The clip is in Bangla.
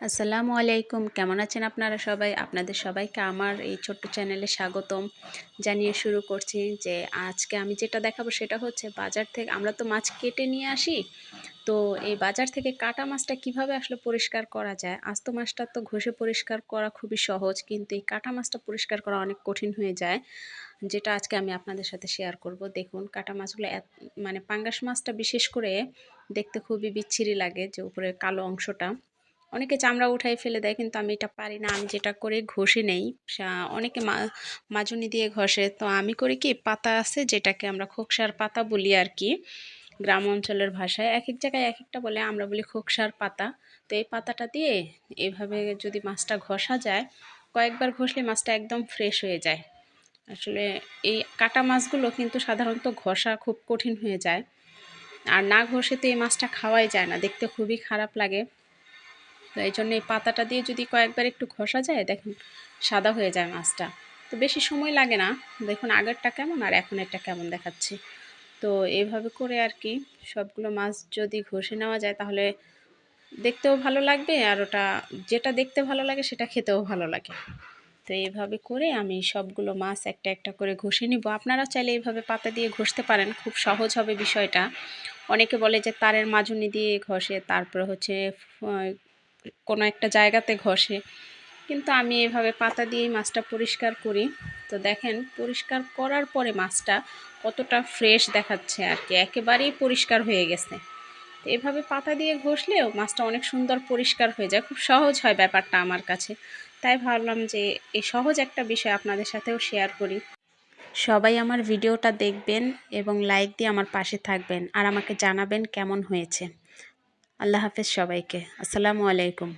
আসসালামু আলাইকুম, কেমন আছেন আপনারা সবাই? আপনাদের সবাইকে আমার এই ছোট্ট চ্যানেলে স্বাগতম জানিয়ে শুরু করছি। যে আজকে আমি যেটা দেখাবো সেটা হচ্ছে বাজার থেকে আমরা তো মাছ কেটে নিয়ে আসি। তো এই বাজার থেকে কাটা মাছটা কিভাবে আসলে পরিষ্কার করা যায়? আস্ত মাছটা তো ঘষে পরিষ্কার করা খুবই সহজ, কিন্তু এই কাটা মাছটা পরিষ্কার করা অনেক কঠিন হয়ে যায়। যেটা আজকে আমি আপনাদের সাথে শেয়ার করব। দেখুন, কাটা মাছগুলো মানে পাঙ্গাস মাছটা বিশেষ করে দেখতে খুবই বিচ্ছিরি লাগে, যে উপরে কালো অংশটা। অনেকে চামড়া উঠাই ফেলে দেয়, কিন্তু আমি এটা পারি না। আমি যেটা করে ঘষে নেই। অনেকে মাজুনি দিয়ে ঘষে, তো আমি করি কি, পাতা আছে যেটাকে আমরা খোকসার পাতা বলি আর কি, গ্রাম অঞ্চলের ভাষায় এক এক জায়গায় এক একটা বলে, আমরা বলি খোকসার পাতা। তো এই পাতাটা দিয়ে এভাবে যদি মাছটা ঘষা যায়, কয়েকবার ঘষলে মাছটা একদম ফ্রেশ হয়ে যায়। আসলে এই কাটা মাছগুলো কিন্তু সাধারণত ঘষা খুব কঠিন হয়ে যায়, আর না ঘষে তো এই মাছটা খাওয়াই যায় না, দেখতে খুবই খারাপ লাগে। তো এই জন্য এই পাতাটা দিয়ে যদি কয়েকবার একটু ঘষা যায়, দেখুন সাদা হয়ে যায় মাছটা। তো বেশি সময় লাগে না। দেখুন আগেরটা কেমন আর এখনেরটা কেমন দেখাচ্ছি। তো এইভাবে করে আর কি সবগুলো মাছ যদি ঘষে নেওয়া যায়, তাহলে দেখতেও ভালো লাগবে, আর ওটা যেটা দেখতে ভালো লাগে সেটা খেতেও ভালো লাগে। তো এইভাবে করে আমি সবগুলো মাছ একটা একটা করে ঘষে নিব। আপনারা চাইলে এইভাবে পাতা দিয়ে ঘষতে পারেন, খুব সহজ হবে বিষয়টা। অনেকে বলে যে তারের মাজুনি দিয়ে ঘষে, তারপরে হচ্ছে কোনো একটা জায়গাতে ঘষে, কিন্তু আমি এভাবে পাতা দিয়েই মাছটা পরিষ্কার করি। তো দেখেন পরিষ্কার করার পরে মাছটা কতটা ফ্রেশ দেখাচ্ছে আর কি, একেবারেই পরিষ্কার হয়ে গেছে। তো এভাবে পাতা দিয়ে ঘষলেও মাছটা অনেক সুন্দর পরিষ্কার হয়ে যায়, খুব সহজ হয় ব্যাপারটা আমার কাছে। তাই ভাবলাম যে এই সহজ একটা বিষয় আপনাদের সাথেও শেয়ার করি। সবাই আমার ভিডিওটা দেখবেন এবং লাইক দিয়ে আমার পাশে থাকবেন, আর আমাকে জানাবেন কেমন হয়েছে। আল্লাহ হাফেজ সবাইকে। আসসালামু আলাইকুম।